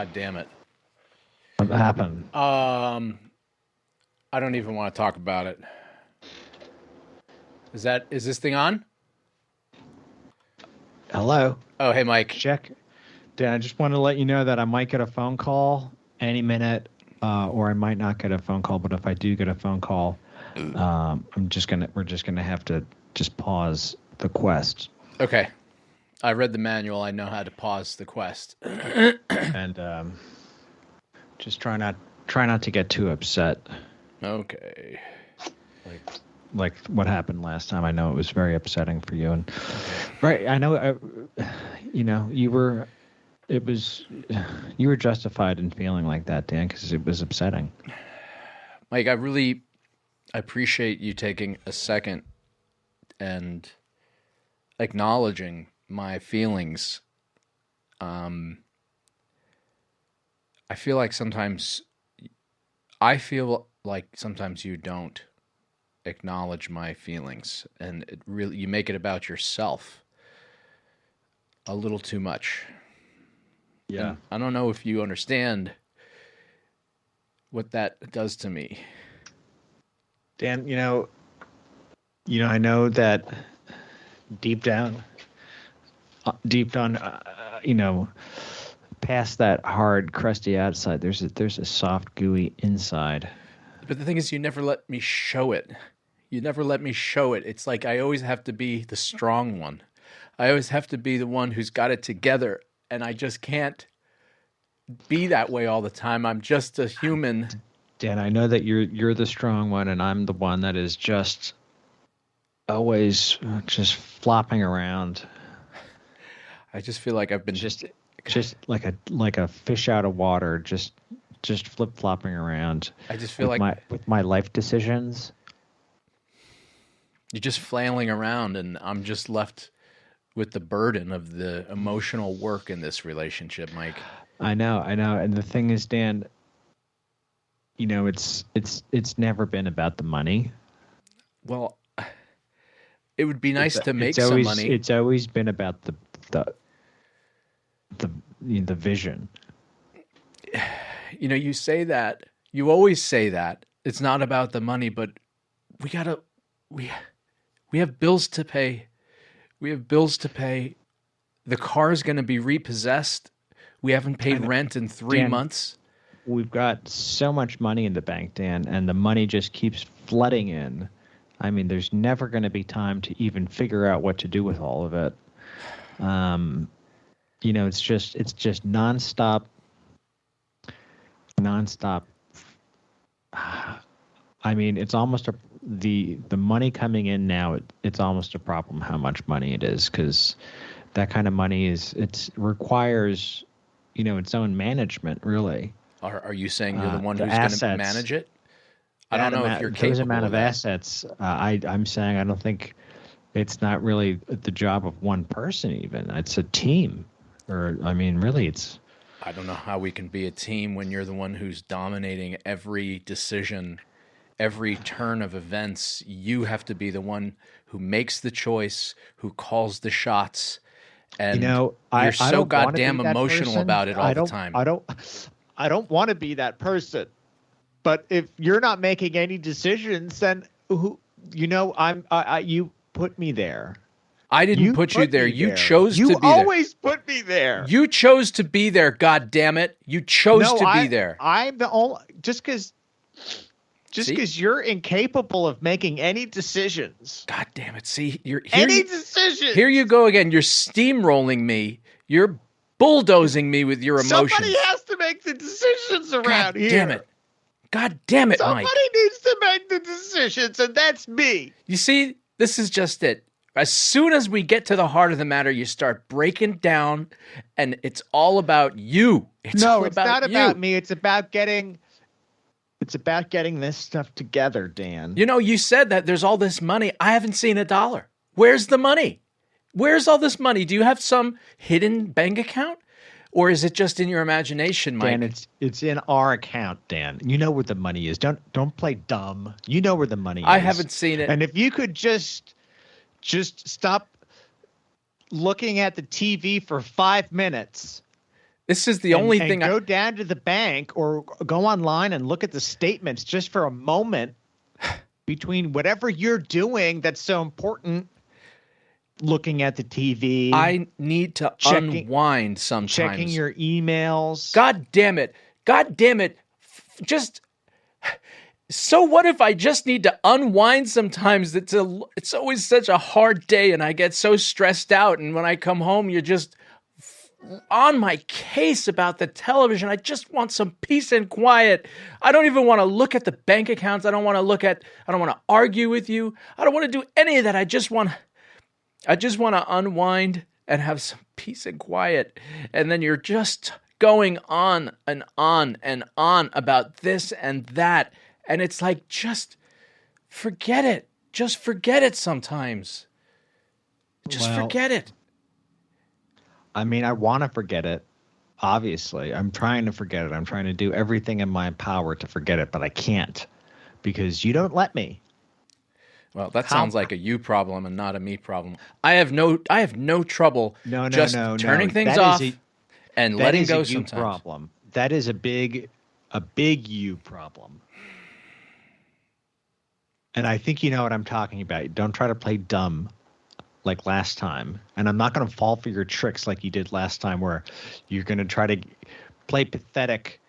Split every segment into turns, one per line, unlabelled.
God damn it.
What happened?
I don't even want to talk about it. Is this thing on?
Hello.
Oh, hey, Mike.
Check. Dan, I just want to let you know that I might get a phone call any minute, or I might not get a phone call. But if I do get a phone call, we're just gonna have to just pause the quest.
Okay. I read the manual. I know how to pause the quest.
And just try not to get too upset.
Okay.
Like what happened last time. I know it was very upsetting for you, and right. I know. You were justified in feeling like that, Dan, because it was upsetting.
Mike, I really appreciate you taking a second and acknowledging my feelings. I feel like sometimes you don't acknowledge my feelings, and you make it about yourself a little too much.
Yeah.
And I don't know if you understand what that does to me.
Dan, I know that deep down, past that hard, crusty outside, there's a soft, gooey inside.
But the thing is, you never let me show it. It's like I always have to be the strong one. I always have to be the one who's got it together, and I just can't be that way all the time. I'm just a human.
Dan, I know that you're the strong one, and I'm the one that is just always just flopping around.
I just feel like I've been
just like a fish out of water, just flip-flopping around.
I just feel
with my life decisions.
You're just flailing around, and I'm just left with the burden of the emotional work in this relationship, Mike.
I know. And the thing is, Dan, it's never been about the money.
Well, it would be nice to make some money.
It's always been about the vision.
You say that. You always say that. It's not about the money, but we have bills to pay. The car's going to be repossessed. We haven't paid rent in 3 months.
We've got so much money in the bank, Dan, and the money just keeps flooding in. I mean, there's never going to be time to even figure out what to do with all of it. It's just nonstop. I mean, it's almost the money coming in now. It's almost a problem how much money it is, because that kind of money it requires, its own management, really.
Are you saying you're the one who's going to manage it? I don't know if you're capable
those amount
of
of
that.
assets. I'm saying I don't think it's not really the job of one person. Even it's a team, really, it's.
I don't know how we can be a team when you're the one who's dominating every decision, every turn of events. You have to be the one who makes the choice, who calls the shots, and you're so goddamn emotional about it all the time.
I don't want to be that person. But if you're not making any decisions, then you put me there.
I didn't put you there. You chose to be there.
You always put me there.
You chose to be there, God damn it. You chose to be there.
I'm the only just because you're incapable of making any decisions.
God damn it. See,
decisions.
Here you go again. You're steamrolling me. You're bulldozing me with your emotions.
Somebody has to make the decisions around here.
God damn it, Mike.
Somebody needs to make the decisions, and that's me.
You see, this is just it. As soon as we get to the heart of the matter, you start breaking down, and it's all about you.
It's not about me. It's about getting this stuff together, Dan.
You said that there's all this money. I haven't seen $1. Where's the money? Where's all this money? Do you have some hidden bank account? Or is it just in your imagination, Mike?
Dan, it's in our account, Dan. You know where the money is. Don't play dumb. You know where the money is.
I haven't seen it.
And if you could just stop looking at the TV for 5 minutes
This is the only
and
thing
go down to the bank or go online and look at the statements just for a moment between whatever you're doing that's so important, looking at the TV,
I need to unwind sometimes.
checking your emails.
God damn it. God damn it. Just so what if I just need to unwind sometimes? It's always such a hard day and I get so stressed out, and when I come home you're just on my case about the television. I just want some peace and quiet. I don't even want to look at the bank accounts. I don't want to argue with you. I don't want to do any of that. I just want to unwind and have some peace and quiet. And then you're just going on and on and on about this and that. And it's like, just forget it. Just forget it sometimes. Just forget it.
I mean, I want to forget it. Obviously, I'm trying to forget it. I'm trying to do everything in my power to forget it, but I can't because you don't let me.
Well, that sounds like a you problem and not a me problem. I have no trouble turning things off and letting go sometimes. That is a you
problem. That is a big you problem. And I think you know what I'm talking about. Don't try to play dumb like last time. And I'm not going to fall for your tricks like you did last time where you're going to try to play pathetic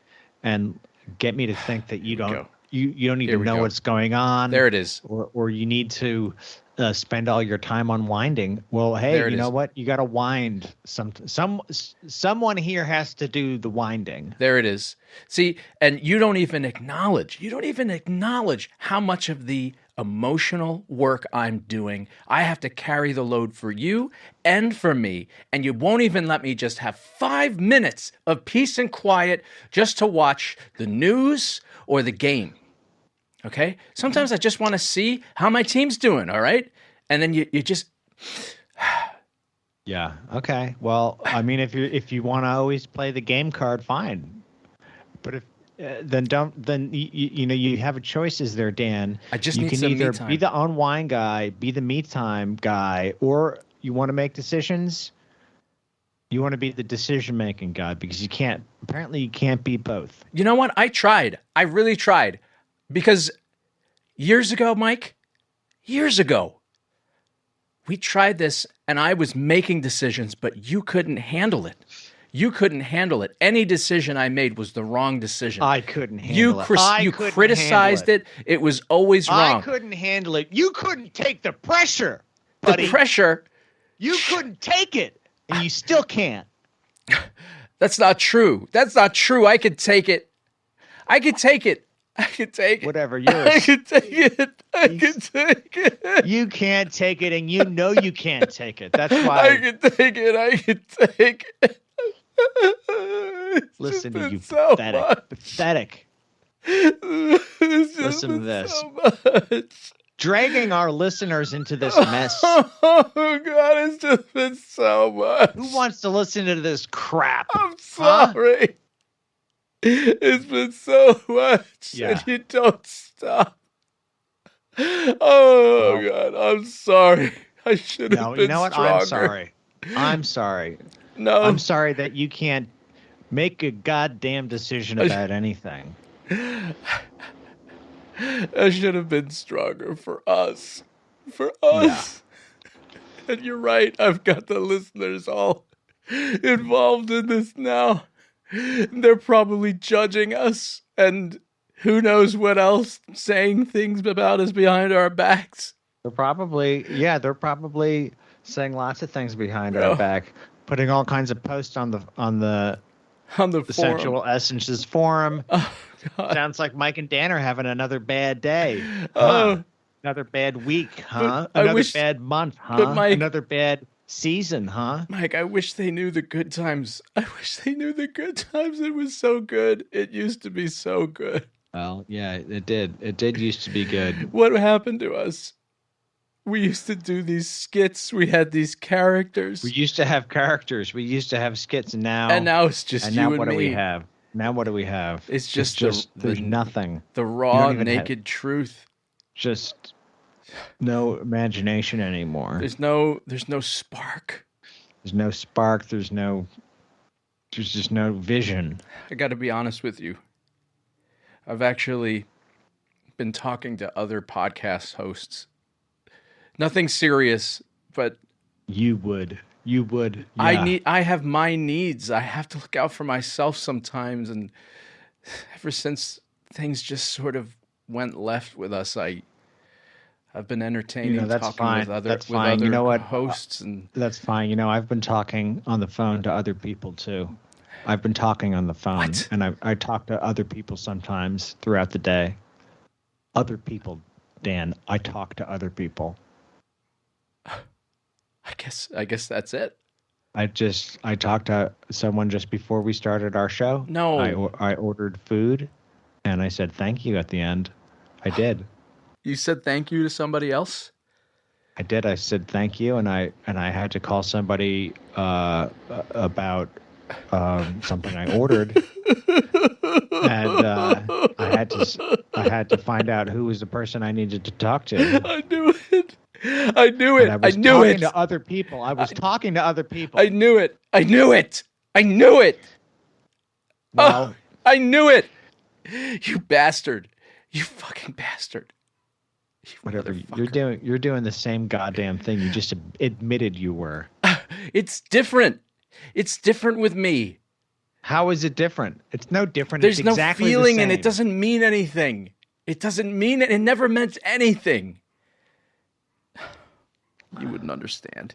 and get me to think that you don't even know what's going on.
There it is.
Or you need to spend all your time unwinding. Well, hey, you know what? You got to wind. Someone here has to do the winding.
There it is. See, and you don't even acknowledge how much of the emotional work I'm doing. I have to carry the load for you and for me, and you won't even let me just have 5 minutes of peace and quiet just to watch the news or the game. Okay? Sometimes I just want to see how my team's doing, all right? And then you just
Yeah, okay. Well, I mean, if you want to always play the game card, fine. But if you have choices there, Dan.
I just
you
need
can
some
either
me time.
Be the unwind guy, be the me time guy, or you want to make decisions. You want to be the decision making guy because you can't be both.
You know what? I tried. I really tried. Because years ago, Mike, we tried this and I was making decisions, but you couldn't handle it. You couldn't handle it. Any decision I made was the wrong decision.
I couldn't handle it.
You criticized it. It was always wrong.
I couldn't handle it. You couldn't take the pressure, buddy.
The pressure.
You couldn't take it, and you still can't.
That's not true. I could take it.
Whatever,
I could take it.
You can't take it, and you know you can't take it. That's why.
I could take it.
Listen to you,
so
pathetic. Listen to this.
So
dragging our listeners into this mess.
Oh, God, it's just been so much.
Who wants to listen to this crap?
I'm sorry. Huh? It's been so much, and you don't stop. Oh, God, I'm sorry. I should have been
you know what?
Stronger.
I'm sorry.
No.
I'm sorry that you can't make a goddamn decision about anything.
I should have been stronger for us. Yeah. And you're right. I've got the listeners all involved in this now. They're probably judging us and who knows what else, saying things about us behind our backs.
They're probably saying lots of things behind our back, putting all kinds of posts on the Sensual Essences forum.
Oh, God.
Sounds like Mike and Dan are having another bad day. Huh? Another bad week, huh? Another bad month, huh? Another bad season, huh?
Mike, I wish they knew the good times. It was so good. It used to be so good.
Well, yeah, it did. It did used to be good.
What happened to us? We used to do these skits. We had these characters.
We used to have characters. We used to have skits, and now
it's just you and me.
What do we have? Now what do we have?
It's just
there's nothing.
The raw, naked truth.
Just no imagination anymore.
There's no spark.
There's no spark. There's no There's just no vision.
I got to be honest with you. I've actually been talking to other podcast hosts. Nothing serious, but
You would. Yeah.
I have my needs. I have to look out for myself sometimes, and ever since things just sort of went left with us, I've been entertaining
That's
talking
fine.
with other
That's fine. You know what?
hosts, and
That's fine. I've been talking on the phone to other people too. I've been talking on the phone,
What?
and I talk to other people sometimes throughout the day. Other people, Dan. I talk to other people.
I guess that's it.
I talked to someone just before we started our show.
No.
I ordered food, and I said thank you at the end. I did.
You said thank you to somebody else?
I did. I said thank you, and I had to call somebody about something I ordered, and I had to find out who was the person I needed to talk to.
I knew it. I knew it.
And I was talking to other people. I was talking to other people.
I knew it. I knew it. I knew it.
Well,
Oh, I knew it. You bastard. You fucking bastard. You
whatever
motherfucker.
you're doing the same goddamn thing. You just admitted you were.
It's different. It's different with me.
How is it different? It's no different.
There's
It's
no
exactly
feeling
the
and
same.
it doesn't mean anything. It doesn't mean it. It never meant anything. You wouldn't understand.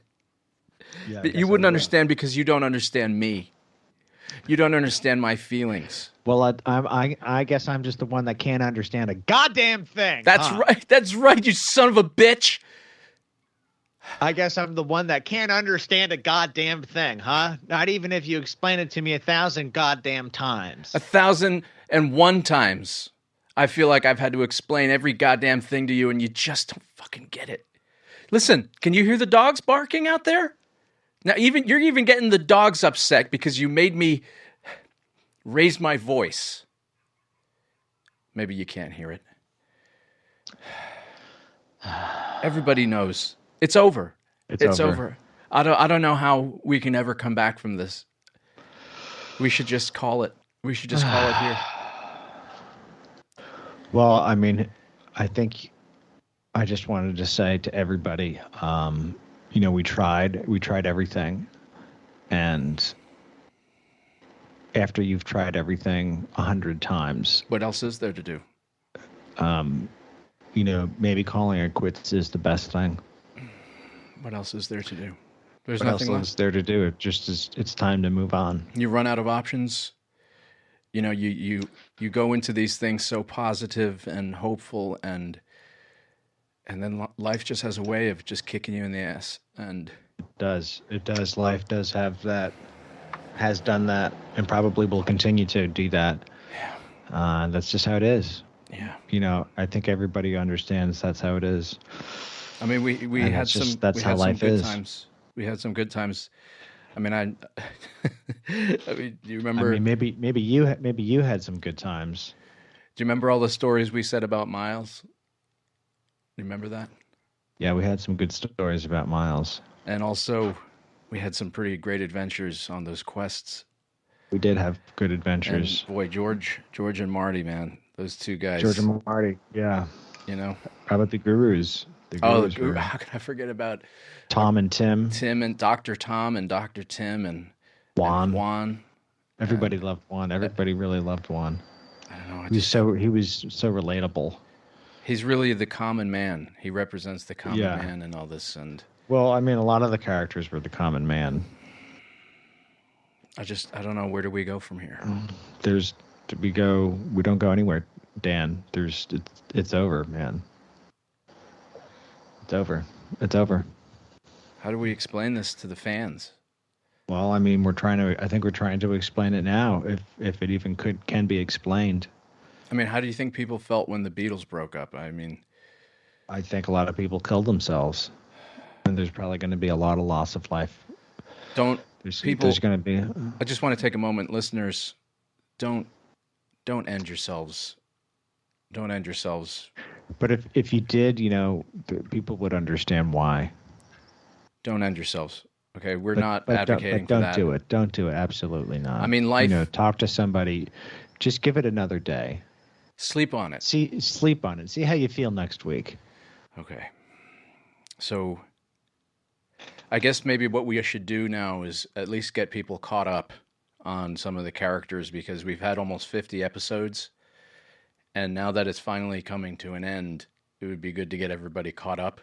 Yeah, I
But
guess
you
I
wouldn't
will.
understand because you don't understand me. You don't understand my feelings.
Well, I guess I'm just the one that can't understand a goddamn thing.
That's
huh?
right. That's right, you son of a bitch.
I guess I'm the one that can't understand a goddamn thing, huh? Not even if you explain it to me 1,000 goddamn times.
1,001 times. I feel like I've had to explain every goddamn thing to you and you just don't fucking get it. Listen, can you hear the dogs barking out there? Now you're even getting the dogs upset because you made me raise my voice. Maybe you can't hear it. Everybody knows. It's over. It's over. I don't know how we can ever come back from this. We should just call it. We should just call it here.
Well, I mean, I think I just wanted to say to everybody, we tried everything. And after you've tried everything 100 times,
What else is there to do?
maybe calling it quits is the best thing.
What else is there to do? There's
What else
nothing
is
left.
there to do? It's time to move on.
You run out of options. You know, you go into these things so positive and hopeful, and then life just has a way of just kicking you in the ass. And
It does. Life does have that, has done that, and probably will continue to do that.
yeah,
That's just how it is.
yeah.
I think everybody understands that's how it is.
I mean, we
And
had
that's
we
how
had some
life
good
is.
times. We had some good times. I mean, I mean, do you
I
remember?
mean, maybe you had some good times.
Do you remember all the stories we said about Miles? You remember that?
Yeah, we had some good stories about Miles.
And also, we had some pretty great adventures on those quests.
We did have good adventures.
And boy, George and Marty, man, those two guys.
George and Marty, yeah.
You know.
How about the Gurus?
Oh,
were
how can I forget about
Tom and Tim.
Tim and Dr. Tom and Dr. Tim and
Juan.
Juan.
Everybody loved Juan. Everybody really loved Juan.
I don't know.
He was so relatable.
He's really the common man. He represents the common
Yeah.
man and all this. And
Well, I mean, a lot of the characters were the common man.
I don't know, where do we go from here?
We don't go anywhere, Dan. It's over, man. It's over.
How do we explain this to the fans?
Well, I mean, I think we're trying to explain it now, if it even can be explained.
I mean, how do you think people felt when the Beatles broke up? I mean,
I think a lot of people killed themselves, and there's probably going to be a lot of loss of life. There's going to be.
I just want to take a moment, listeners. Don't end yourselves. Don't end yourselves.
But if you did, people would understand why.
Don't end yourselves. Okay, we're not
But
advocating for
don't
that.
do it. Don't do it. Absolutely not.
I mean, life.
Talk to somebody. Just give it another day.
Sleep on it.
Sleep on it. See how you feel next week.
Okay. So, I guess maybe what we should do now is at least get people caught up on some of the characters because we've had almost 50 episodes. And now that it's finally coming to an end, it would be good to get everybody caught up.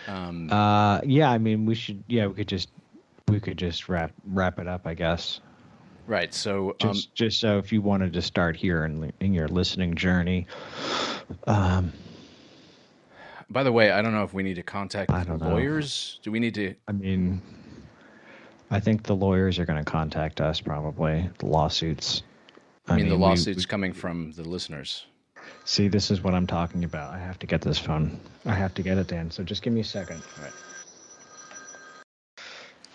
Yeah, I mean, we should. Yeah, we could just wrap it up, I guess.
Right. So,
just so if you wanted to start here in your listening journey.
By the way, I don't know if we need to contact the lawyers. Do we need to?
I mean, I think the lawyers are going to contact us probably. The lawsuits.
I mean the lawsuits coming from the listeners.
See, this is what I'm talking about. I have to get this phone. I have to get it, Dan. So just give me a second.
All right.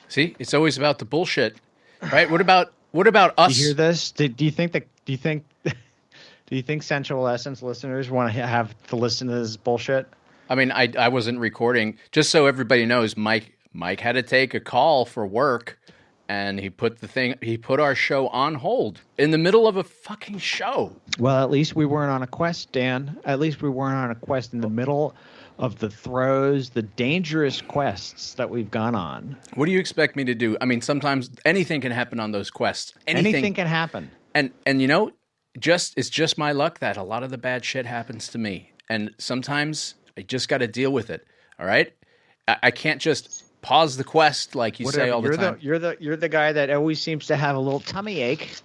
See, it's always about the bullshit, right? What about us?
Do you hear this? Do you think Sensual Essence listeners want to have to listen to this bullshit?
I mean, I wasn't recording. Just so everybody knows, Mike had to take a call for work, and he put our show on hold in the middle of a fucking show.
Well, at least we weren't on a quest, Dan. At least we weren't on a quest in the middle of the dangerous quests that we've gone on.
What do you expect me to do? I mean, sometimes anything can happen on those quests.
Anything can happen.
And it's just my luck that a lot of the bad shit happens to me. And sometimes I just got to deal with it. All right? I can't just pause the quest like you say all the time.
You're the guy that always seems to have a little tummy ache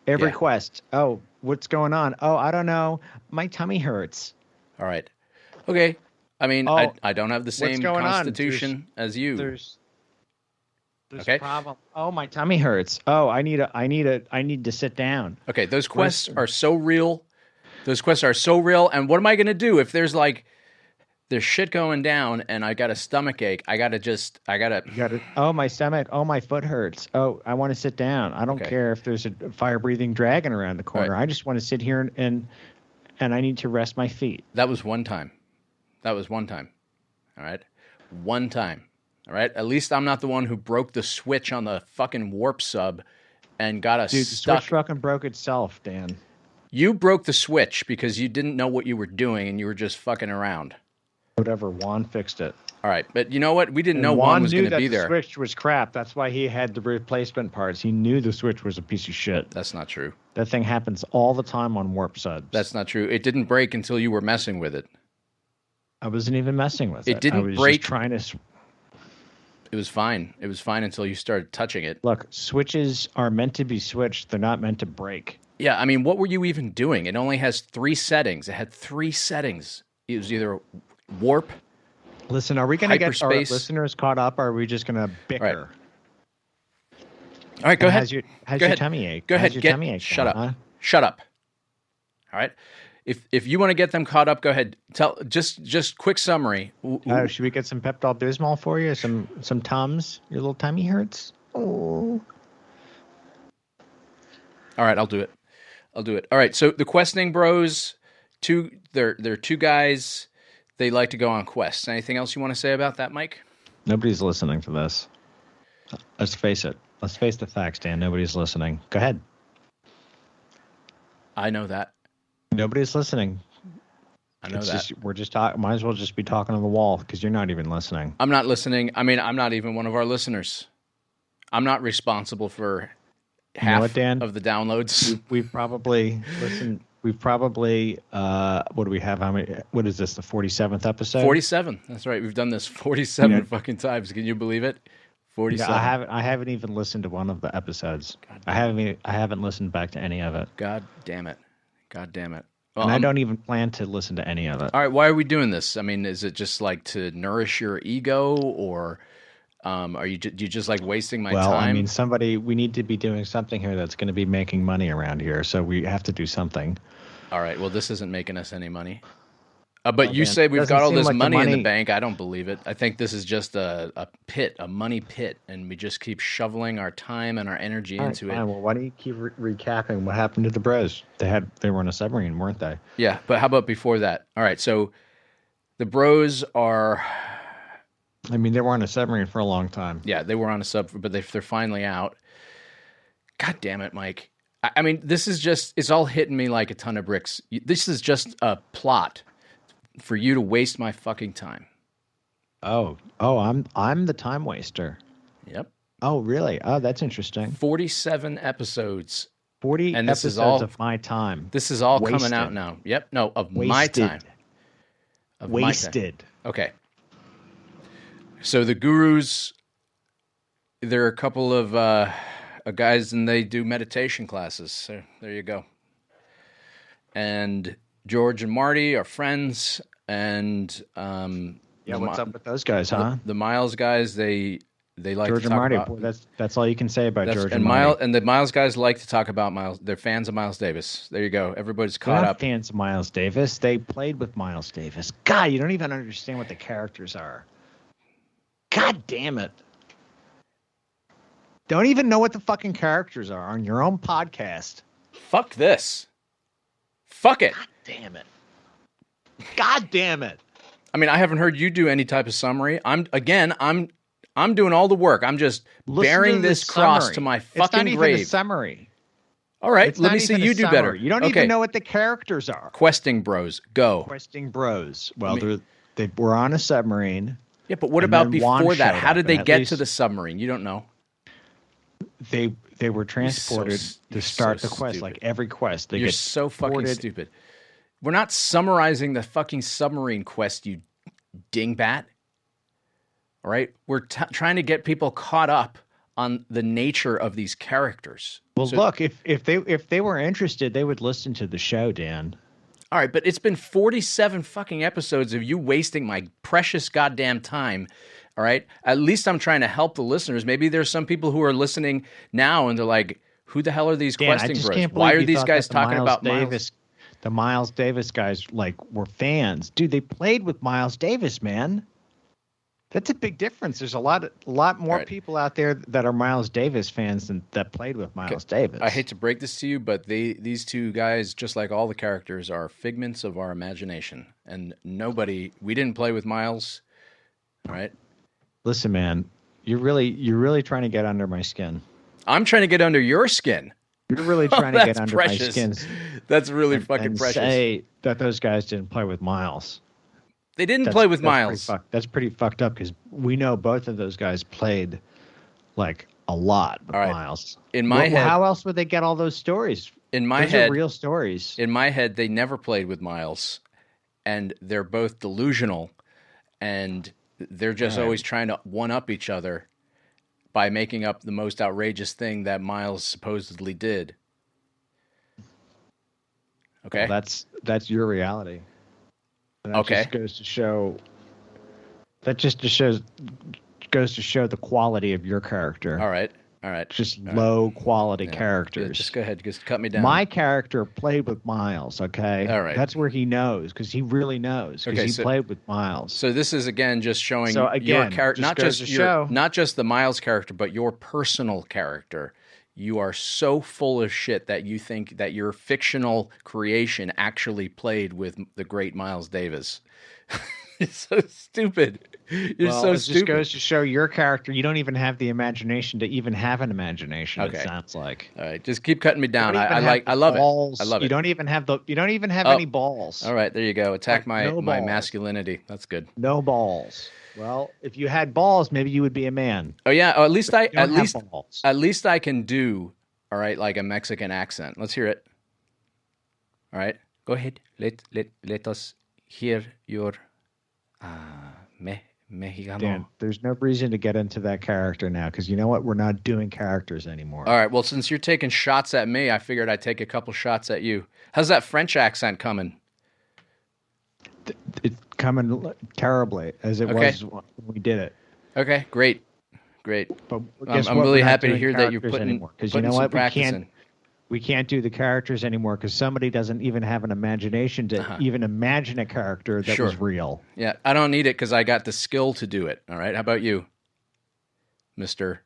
every quest. Oh, what's going on? Oh, I don't know. My tummy hurts.
All right. Okay. I mean, I don't have the same constitution as you.
There's a problem. Oh, my tummy hurts. Oh, I need to sit down.
Okay, those quests are so real. And what am I going to do if there's shit going down and I got a stomach ache?
Oh, my stomach. Oh, my foot hurts. Oh, I want to sit down. I don't care if there's a fire-breathing dragon around the corner. Right. I just want to sit here and I need to rest my feet.
That was one time. All right? One time. All right? At least I'm not the one who broke the switch on the fucking warp sub and got us stuck.
The switch fucking broke itself, Dan.
You broke the switch because you didn't know what you were doing and you were just fucking around.
Whatever, Juan fixed it.
All right, but you know what? We didn't know Juan was going to be there.
The switch was crap. That's why he had the replacement parts. He knew the switch was a piece of shit.
That's not true.
That thing happens all the time on warp subs.
That's not true. It didn't break until you were messing with it.
I wasn't even messing with it.
It didn't break.
Just trying to.
It was fine. It was fine until you started touching it.
Look, switches are meant to be switched. They're not meant to break.
Yeah, I mean, what were you even doing? It only has 3 settings. It had 3 settings. It was either warp.
Listen, are we going to get our listeners caught up, or are we just going to bicker?
All right, go ahead.
How's your tummy ache?
Go ahead.
Tummy ache?
Shut up. Huh? Shut up. All right. If you want to get them caught up, go ahead. Tell just quick summary.
Should we get some Pepto-Bismol for you? Some Tums? Your little tummy hurts? Oh.
All right, I'll do it. All right, so the questing bros, they're 2 guys. They like to go on quests. Anything else you want to say about that, Mike?
Nobody's listening to this. Let's face it. Let's face the facts, Dan. Nobody's listening. Go ahead.
I know that.
Nobody's listening.
I know that.
We're just talking. Might as well just be talking on the wall because you're not even listening.
I'm not listening. I mean, I'm not even one of our listeners. I'm not responsible for half of the downloads.
We've probably listened. We've probably what do we have? How many? What is this? The 47th episode?
47. That's right. We've done this 47 fucking times. Can you believe it? 47.
I haven't even listened to one of the episodes. I haven't listened back to any of it.
God damn it. Well,
and I don't even plan to listen to any of it.
All right, why are we doing this? I mean, is it just like to nourish your ego, or are you just like wasting my time?
Well, I mean, we need to be doing something here that's going to be making money around here, so we have to do something.
All right, well, this isn't making us any money. But you say we've got all this money in the bank. I don't believe it. I think this is just a money pit, and we just keep shoveling our time and our energy into it.
Well, why don't you keep recapping what happened to the bros? They were on a submarine, weren't they?
Yeah, but how about before that? All right, so the bros are
I mean, they were on a submarine for a long time.
Yeah, they were on a sub, but they're finally out. God damn it, Mike. I mean, this is just, it's all hitting me like a ton of bricks. This is just a plot for you to waste my fucking time.
Oh, I'm the time waster.
Yep.
Oh, really? Oh, that's interesting.
47 episodes.
40
And this
episodes
is all
of my time.
This is all
Wasted.
coming out now. Yep. No, of my
Wasted.
time. Of
Wasted.
my time. Okay. So the gurus, there are a couple of guys, and they do meditation classes. So there you go. And George and Marty are friends, and
Yeah, what's up with those guys, huh?
The Miles guys, they like
George
to
and
talk
Marty.
about.
Boy, that's all you can say about George and
Miles,
Marty.
and the Miles guys like to talk about Miles. They're fans of Miles Davis. There you go. Everybody's
They're
caught
not
up.
fans of Miles Davis. They played with Miles Davis. God, you don't even understand what the characters are. God damn it. Don't even know what the fucking characters are on your own podcast.
Fuck this. Fuck it.
God damn it. God damn it.
I mean, I haven't heard you do any type of summary. I'm doing all the work. I'm just bearing this cross to my fucking
grave. It's not even
grave.
a summary.
All right,
It's
let
not
me see
even a
you do
summary.
better.
You don't
Okay.
even know what the characters are.
Questing Bros, go.
Questing Bros. Well, they were on a submarine.
Yeah, but what
And
about
then Juan
before that?
showed
How
up,
did they
and at
get
least-
to the submarine? You don't know.
They were transported to start the quest.
stupid.
Like every quest, they
You're
get
so fucking
ported.
stupid. We're not summarizing the fucking submarine quest, you dingbat. All right? We're trying to get people caught up on the nature of these characters.
Well,
So-
look, if they were interested, they would listen to the show, Dan.
All right, but it's been 47 fucking episodes of you wasting my precious goddamn time. All right? At least I'm trying to help the listeners. Maybe there's some people who are listening now and they're like, who the hell are these
Dan, I
questing
just
bros?
can't
Why
believe
are
you
these
thought
guys
that the
talking
Miles
about
Davis,
Miles?
The Miles Davis guys were fans, dude. They played with Miles Davis, man. That's a big difference. There's a lot more
Right.
people out there that are Miles Davis fans than that played with Miles Davis.
I hate to break this to you, but these two guys, just like all the characters, are figments of our imagination. And we didn't play with Miles. All right?
Listen, man, you're really trying to get under my skin.
I'm trying to get under your skin.
You're really trying to
That's
get under
precious.
my skin.
That's really fucking
and
precious.
say that those guys didn't play with Miles.
They didn't play with Miles.
That's pretty fucked up because we know both of those guys played like a lot with
All right.
Miles.
In my head,
how else would they get all those stories?
in my
Those
head,
are real stories.
in my head, they never played with Miles, and they're both delusional, and they're just
Right.
always trying to one up each other by making up the most outrageous thing that Miles supposedly did. Okay.
Well, that's your reality. And that
Okay.
just goes to show. That just goes to show the quality of your character.
All right.
Just low quality characters.
Yeah, just go ahead. Just cut me down.
My character played with Miles, okay?
All right.
That's where he knows, because he really knows, because
Okay,
he played with Miles.
So this is again just showing
So,
your
again,
character,
just goes to show.
not just the Miles character, but your personal character. You are so full of shit that you think that your fictional creation actually played with the great Miles Davis. It's so stupid. You're
Well,
so
it just
stupid.
goes to show your character. You don't even have the imagination to even have an imagination.
Okay.
It sounds like.
All right, just keep cutting me down.
You don't even
I
have
love
balls.
it. I love
You
it.
don't even have
Oh.
any balls.
All right, there you go. Attack my
No balls.
masculinity. That's good.
No balls. Well, if you had balls, maybe you would be a man.
Oh yeah. Oh, at least
You don't have balls.
At least I can do, all right, like a Mexican accent. Let's hear it. All right, go ahead. Let us hear your Mexicano.
Dan, there's no reason to get into that character now, because you know what? We're not doing characters anymore.
All right, well, since you're taking shots at me, I figured I'd take a couple shots at you. How's that French accent coming?
It's coming terribly, as it
Okay.
was when we did it.
Okay, great.
But
I'm
guess what?
really
We're not
happy to
doing
hear that you're
characters
putting
anymore, because you
putting
know
some
what?
practice in.
We can't do the characters anymore because somebody doesn't even have an imagination to even imagine a character that
Sure.
was real.
Yeah, I don't need it because I got the skill to do it. All right, how about you, Mister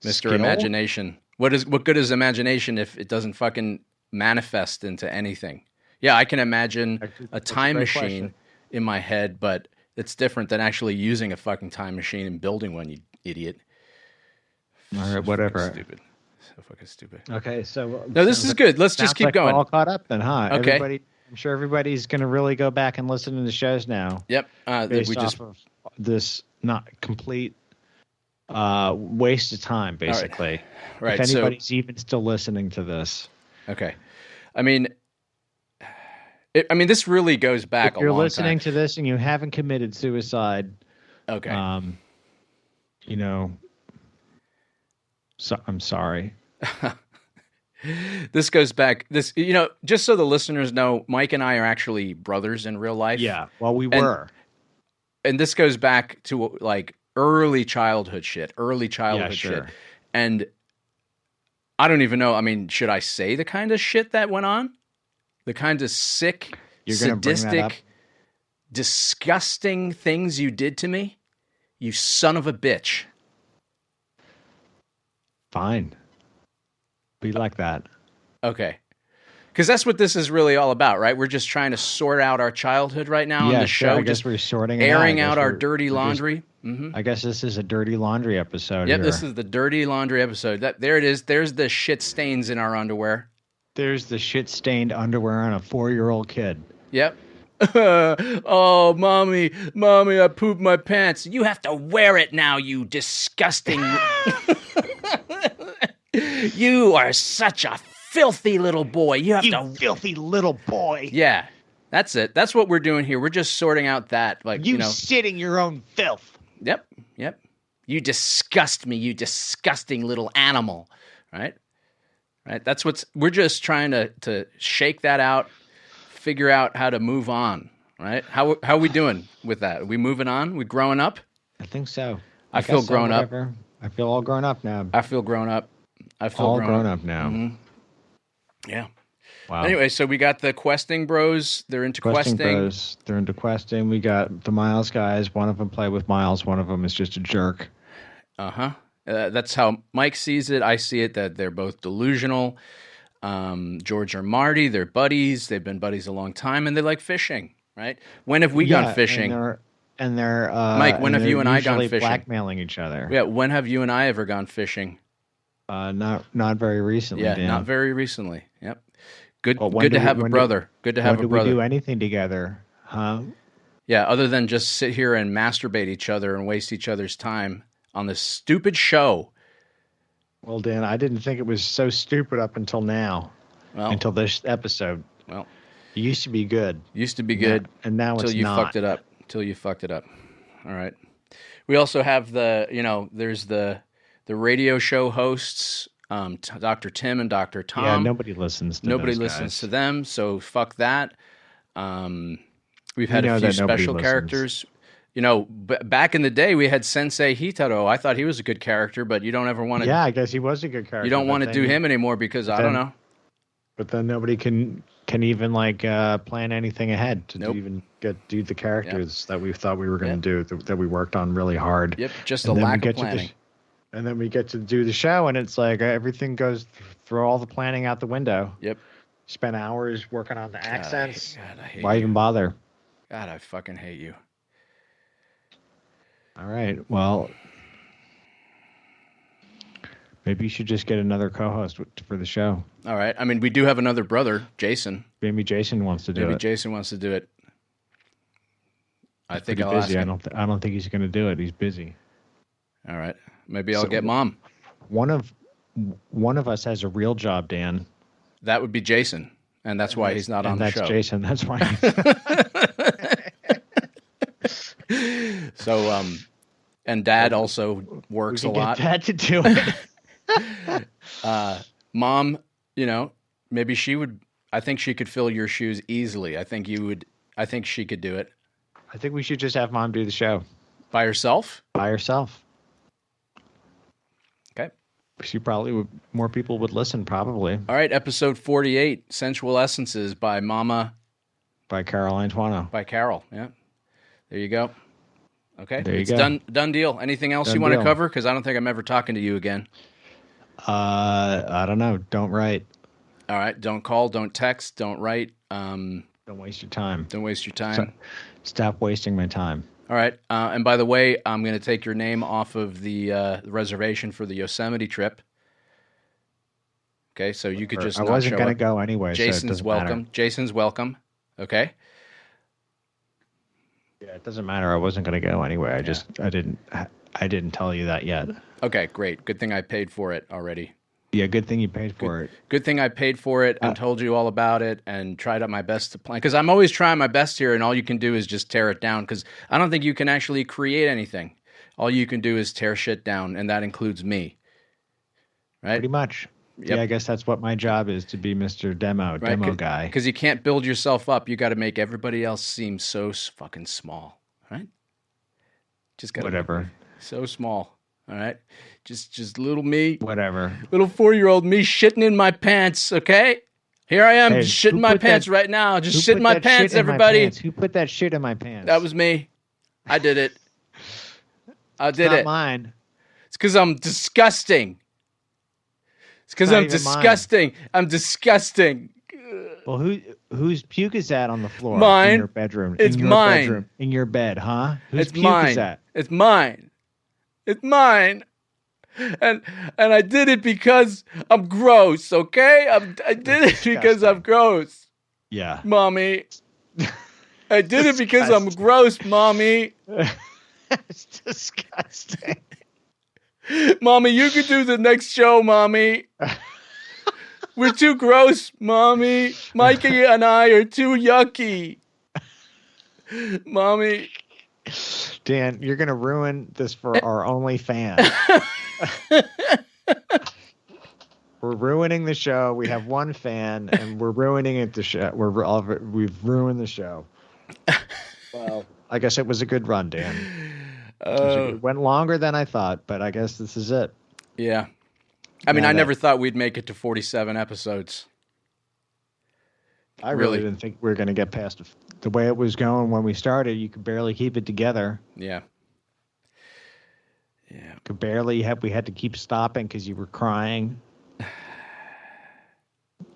Skill?
Imagination? What good is imagination if it doesn't fucking manifest into anything? Yeah, I can imagine
That's
a time
great
machine
question.
in my head, but It's different than actually using a fucking time machine and building one, you idiot.
All right,
So
whatever.
fucking stupid. So fucking stupid.
Okay, so
No, this is good. Let's just keep
like
going.
we're all caught up then, huh?
Okay.
Everybody, I'm sure everybody's going to really go back and listen to the shows now.
Yep.
Based off of this not complete waste of time, basically.
Right.
If anybody's even still listening to this.
Okay. I mean, this really goes back a long time.
If you're listening to this and you haven't committed suicide,
okay.
You know, so I'm sorry.
This goes back. Just so the listeners know, Mike and I are actually brothers in real life.
Yeah. Well, we were.
And this goes back to like early childhood shit.
Sure.
And I don't even know. I mean, should I say the kind of shit that went on? The kind of sick, sadistic, disgusting things you did to me? You son of a bitch.
Fine. Be like that.
Okay. Because that's what this is really all about, right? We're just trying to sort out our childhood right now on the show.
I guess we're sorting it
airing out our dirty laundry.
I guess this is a dirty laundry episode.
Yep, this is the dirty laundry episode. There it is. There's the shit stains in our underwear.
There's the shit-stained underwear on a 4-year-old kid.
Yep. Oh, mommy, I pooped my pants. You have to wear it now, you disgusting... You are such a filthy little boy. You
filthy little boy.
Yeah, that's it. That's what we're doing here. We're just sorting out that, like,
you sit in your own filth.
Yep. You disgust me, you disgusting little animal. Right. That's we're just trying to shake that out, figure out how to move on. Right. How are we doing with that? Are we moving on? We growing up?
I think so.
I feel grown up.
I feel all grown up now.
I feel grown up. I feel
all grown up now.
Mm-hmm. Yeah.
Wow.
Anyway, so we got the questing bros. They're into questing.
Bros. They're into questing. We got the Miles guys. One of them play with Miles. One of them is just a jerk.
That's how Mike sees it. I see it that they're both delusional. George or Marty, they're buddies. They've been buddies a long time, and they like fishing. Right? When have we gone fishing?
And they're
Mike. When have you and I gone fishing?
Blackmailing each other.
Yeah. When have you and I ever gone fishing?
Not very recently.
Yeah,
Dan.
not very recently. Yep. Good to have a brother. Good to have a brother.
When do we do anything together? Huh?
Yeah, other than just sit here and masturbate each other and waste each other's time on this stupid show.
Well, Dan, I didn't think it was so stupid up until now. Well, until this episode.
Well,
it used to be good. And now it's not.
Until you fucked it up. All right. We also have there's the radio show hosts, Dr. Tim and Dr. Tom.
Yeah, nobody listens to
them, so fuck that. We've had a few special characters. Back in the day, we had Sensei Hitaro. I thought he was a good character, but you don't ever want to...
Yeah, I guess he was a good character.
You don't want to do him anymore because, I don't know.
But then nobody can even plan anything ahead to even do the characters that we thought we were going to do, that we worked on really hard.
Yep, just a lack of planning.
And then we get to do the show, and it's like everything goes throw all the planning out the window.
Yep.
Spend hours working on the accents.
I hate
Why
you.
even bother?
God, I fucking hate you.
All right. Well, maybe you should just get another co-host for the show.
All right. I mean, we do have another brother, Jason.
Maybe Jason wants to do it.
Maybe Jason wants to do it. I think I'll
busy.
ask him.
I don't think he's going to do it. He's busy.
All right. Maybe I'll get Mom.
One of us has a real job, Dan.
That would be Jason, and that's why he's not on the show.
That's Jason. That's why.
So, and Dad also works a lot.
Get Dad to do it.
Mom, maybe she would. I think she could fill your shoes easily. I think she could do it.
I think we should just have Mom do the show
by herself. Okay.
She probably would. More people would listen, probably.
All right, episode 48, Sensual Essences by Mama.
By Carol Antoino.
By Carol, yeah. There you go. Okay,
there you go.
Done deal. Anything else you want to cover? Because I don't think I'm ever talking to you again.
I don't know. Don't write.
All right, don't call, don't text, don't write.
Don't waste your time.
Don't waste your time.
Stop wasting my time.
All right. And by the way, I'm going to take your name off of the reservation for the Yosemite trip. Okay, so you could just
I
not
wasn't
show
going to
up.
go anyway, so it
Jason's
doesn't matter.
welcome. Jason's welcome. Okay.
Yeah, it doesn't matter. I wasn't going to go anyway. I didn't tell you that yet.
Okay, great. Good thing I paid for it already.
Yeah, good thing you paid for it.
Good thing I paid for it and told you all about it and tried out my best to plan. Because I'm always trying my best here, and all you can do is just tear it down. Because I don't think you can actually create anything. All you can do is tear shit down, and that includes me. Right?
Pretty much.
Yep.
Yeah, I guess that's what my job is, to be Mr. Demo guy.
Because you can't build yourself up. You got to make everybody else seem so fucking small. Right? Just got
whatever.
So small. All right? Just little me.
Whatever.
Little 4-year-old me shitting in my pants, okay? Here I am, just shitting my pants right now. Just shitting my pants, everybody.
Who put that shit in my pants?
That was me. I did it. I did
it.
It's
not mine.
It's because I'm disgusting. It's because I'm disgusting.
Mine.
I'm disgusting.
Well, whose puke is that on the floor?
Mine.
In your bedroom.
It's mine.
Bedroom, in your bed, huh? Whose puke
mine.
Is that?
It's mine. It's mine. And I did it because I'm gross, okay? I did it because I'm gross.
Yeah.
Mommy. I did it because I'm gross, Mommy.
It's disgusting.
Mommy, you could do the next show, Mommy. We're too gross, Mommy. Mikey and I are too yucky. Mommy.
Dan, you're going to ruin this for our only fan. We're ruining the show. We have one fan, and we're ruining it. We've ruined the show. Well, I guess it was a good run, Dan. It went longer than I thought, but I guess this is it.
Yeah. I mean, I never thought we'd make it to 47 episodes.
I really didn't think we were going to get past the way it was going when we started. You could barely keep it together.
Yeah. Yeah.
Could barely we had to keep stopping because you were crying,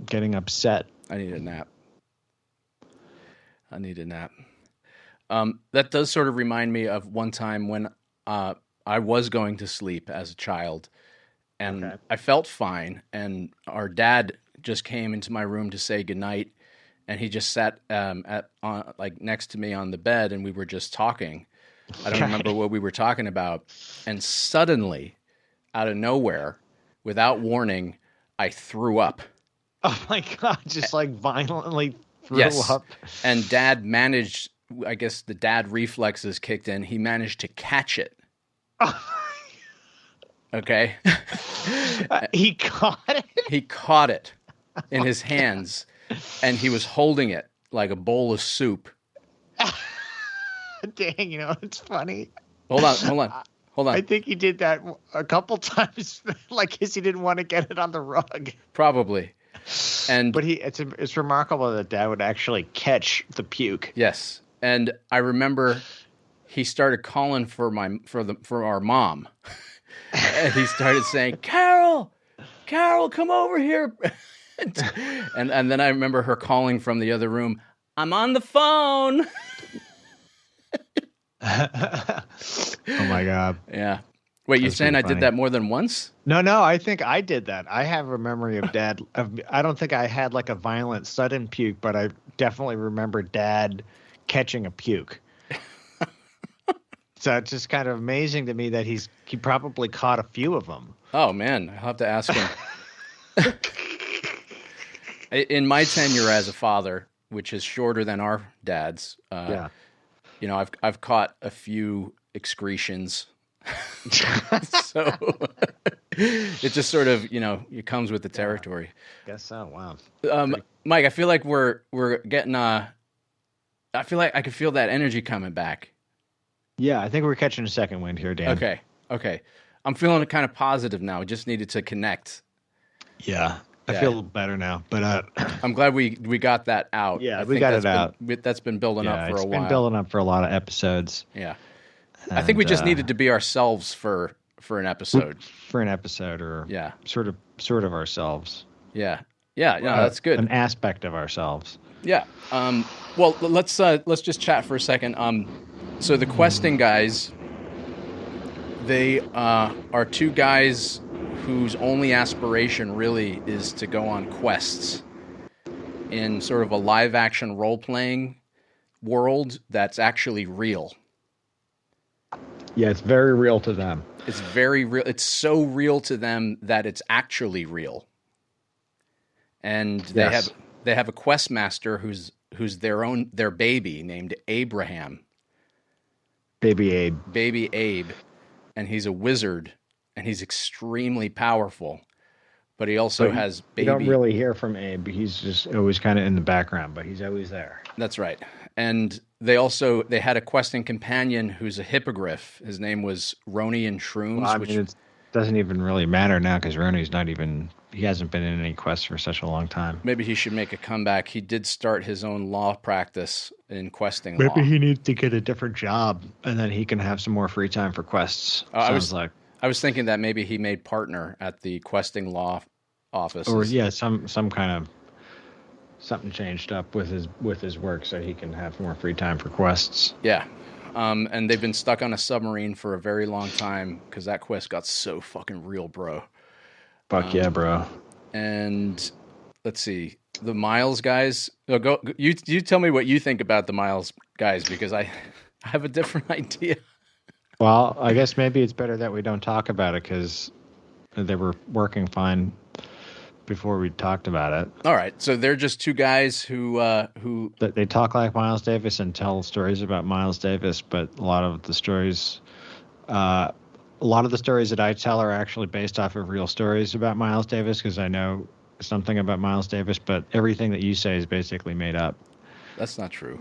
getting upset.
I need a nap. That does sort of remind me of one time when I was going to sleep as a child, and I felt fine, and our dad just came into my room to say goodnight, and he just sat next to me on the bed, and we were just talking. I don't remember what we were talking about, and suddenly, out of nowhere, without warning, I threw up.
Oh my God, just like violently threw up.
And Dad managed, I guess the dad reflexes kicked in. He managed to catch it. Okay.
He caught it?
He caught it in his hands, and he was holding it like a bowl of soup.
Dang, it's funny.
Hold on.
I think he did that a couple times, like because he didn't want to get it on the rug.
Probably. But
it's remarkable that Dad would actually catch the puke.
Yes, and I remember he started calling for our mom, and he started saying, "Carol, come over here," and then I remember her calling from the other room, "I'm on the phone."
Oh my God.
Yeah. Wait, you're saying I did that more than once?
No, I think I did that. I have a memory of Dad. I don't think I had like a violent sudden puke, but I definitely remember Dad catching a puke. So it's just kind of amazing to me that he probably caught a few of them.
Oh man, I'll have to ask him. In my tenure as a father, which is shorter than our dad's, I've caught a few excretions. So it just sort of, it comes with the territory.
Guess so. Wow.
Mike, I feel like we're getting I feel like I can feel that energy coming back.
Yeah, I think we're catching a second wind here, Dan.
Okay. I'm feeling kind of positive now. We just needed to connect.
Yeah. I feel a little better now, but
I'm glad we got that out.
Yeah, we got it out.
That's been building up for a while.
It's been building up for a lot of episodes.
Yeah. I think we just needed to be ourselves for an episode.
For an episode, or sort of ourselves.
Yeah. Yeah. No, that's good.
An aspect of ourselves.
Yeah. Well, let's just chat for a second. So the questing guys, they are two guys whose only aspiration really is to go on quests in sort of a live action role playing world that's actually real.
Yeah, it's very real to them.
It's very real. It's so real to them that it's actually real. And
Yes.
they have a quest master who's their baby named Abraham,
Baby Abe.
baby Abe, and he's a wizard and he's extremely powerful. But he also
But
has
you don't
baby.
really hear from Abe. He's just always kind of in the background, but he's always there.
That's right. And they had a questing companion who's a hippogriff. His name was Roni and
Well,
Shrooms,
I mean,
which
it doesn't even really matter now because Roni's not even. He hasn't been in any quests for such a long time.
maybe he should make a comeback. He did start his own law practice in questing
Maybe
law.
he needs to get a different job, and then he can have some more free time for quests. Sounds like,
I was thinking that maybe he made partner at the questing law office.
or yeah, some kind of something changed up with his work, so he can have more free time for quests.
Yeah. And they've been stuck on a submarine for a very long time because that quest got so fucking real, bro.
Fuck yeah, bro.
And let's see, the Miles guys. Oh, you tell me what you think about the Miles guys because I have a different idea.
Well, I guess maybe it's better that we don't talk about it because they were working fine before we talked about it.
All right, so they're just two guys who
They talk like Miles Davis and tell stories about Miles Davis, but a lot of the stories that I tell are actually based off of real stories about Miles Davis because I know something about Miles Davis, but everything that you say is basically made up
That's not true.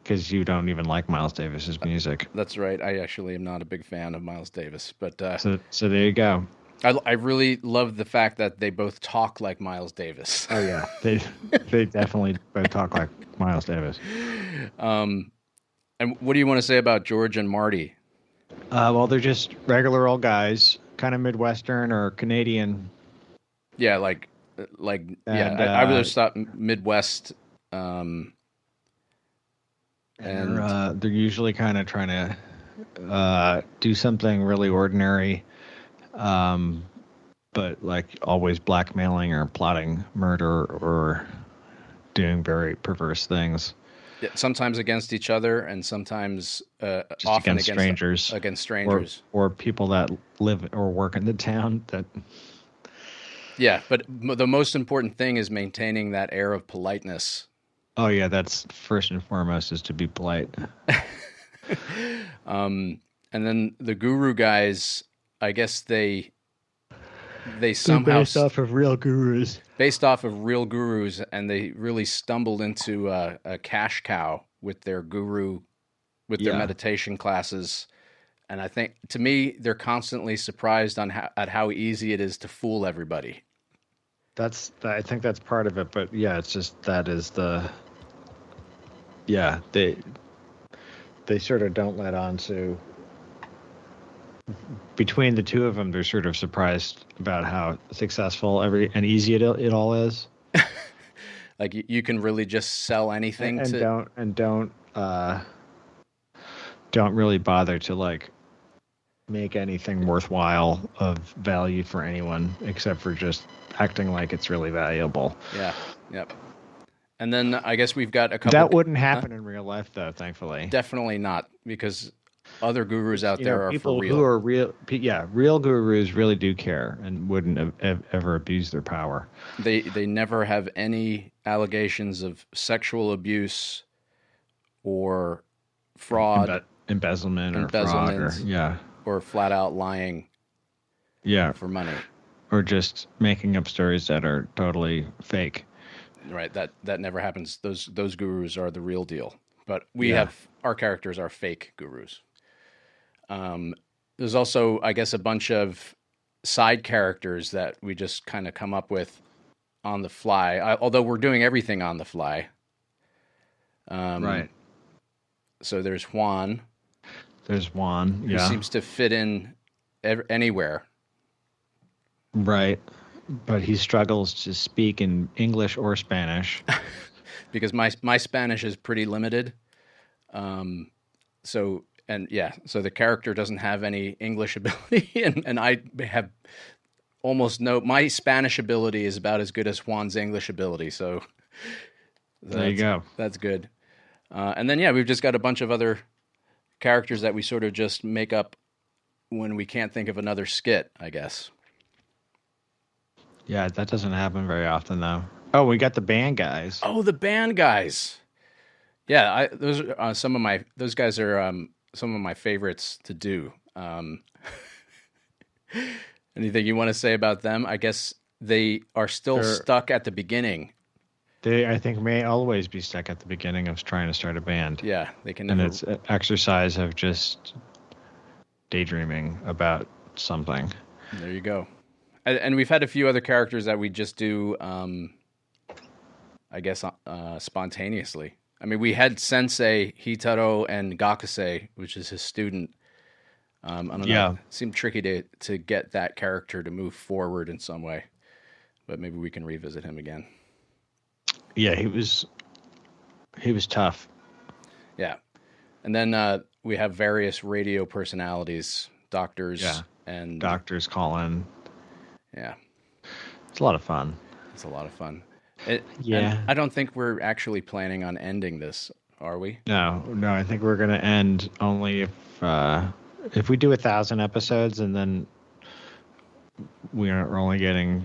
because you don't even like Miles Davis's music.
That's right. I actually am not a big fan of Miles Davis, but
So there you go.
I really love the fact that they both talk like Miles Davis.
Oh yeah, they definitely both talk like Miles Davis.
And what do you want to say about George and Marty?
Well, they're just regular old guys, kind of Midwestern or Canadian.
Yeah, like
And,
I would have thought Midwest.
And they're usually kind of trying to do something really ordinary, but like always blackmailing or plotting murder or doing very perverse things.
Yeah, sometimes against each other, and sometimes
Just
often
against strangers.
Against strangers,
Or people that live or work in the town. That
yeah, but the most important thing is maintaining that air of politeness.
oh yeah, that's first and foremost is to be polite.
And then the guru guys, I guess they
They're
somehow
based off of real gurus.
based off of real gurus, and they really stumbled into a cash cow with their guru, with their
Yeah.
meditation classes. And I think, to me, they're constantly surprised at how easy it is to fool everybody.
I think that's part of it, but yeah, it's just they sort of don't let on to. Between the two of them, they're sort of surprised about how successful and easy it all is,
Like you can really just sell anything
and
to.
don't really bother to like make anything worthwhile of value for anyone except for just acting like it's really valuable.
Yeah, yep. And then I guess we've got a couple.
That wouldn't happen in real life, though. Thankfully,
Definitely not, because other gurus out
you
there
know,
are
people
for real.
who are real. Yeah, real gurus really do care and wouldn't ever abuse their power.
They never have any allegations of sexual abuse or fraud
Embezzlement or fraud or
Embezzlement. Or flat out lying
yeah,
for money.
or just making up stories that are totally fake.
Right, that never happens. Those gurus are the real deal. But we
Yeah.
have our characters are fake gurus. There's also, I guess, a bunch of side characters that we just kind of come up with on the fly. Although we're doing everything on the fly.
Right.
So there's Juan,
There's one.
who
Yeah.
seems to fit in anywhere.
Right. But he struggles to speak in English or Spanish.
Because my Spanish is pretty limited. So and yeah, so the character doesn't have any English ability, and I have almost no. My Spanish ability is about as good as Juan's English ability, so
There you go.
that's good. And then yeah, we've just got a bunch of other characters that we sort of just make up when we can't think of another skit, I guess.
Yeah, that doesn't happen very often though. Oh, we got the band guys.
Oh, the band guys. Yeah, those are those guys are some of my favorites to do. Anything you want to say about them? I guess they are still stuck at the beginning.
They, I think, may always be stuck at the beginning of trying to start a band.
Yeah, they can
And
never.
it's an exercise of just daydreaming about something.
There you go. And we've had a few other characters that we just do, I guess, spontaneously. I mean, we had Sensei, Hitaro, and Gakuse, which is his student. I don't know. It seemed tricky to get that character to move forward in some way, but maybe we can revisit him again.
Yeah, he was tough.
Yeah, and then we have various radio personalities, doctors, and
doctors call in.
Yeah,
it's a lot of fun.
It's a lot of fun.
Yeah,
I don't think we're actually planning on ending this, are we?
No. I think we're gonna end only if we do 1,000 episodes and then we're only getting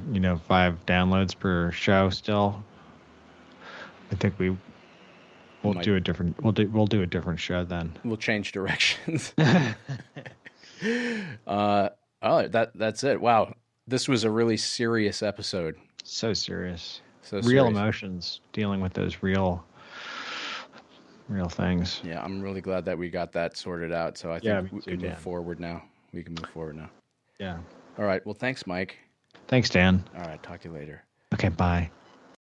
5 downloads per show still. I think we'll do a different show then.
We'll change directions. That's it. Wow, this was a really serious episode.
So serious.
So
real
serious.
Emotions, dealing with those real things.
Yeah, I'm really glad that we got that sorted out. So I think we can move forward now.
Yeah.
All right. Well, thanks, Mike.
Thanks, Dan.
All right. Talk to you later.
Okay. Bye.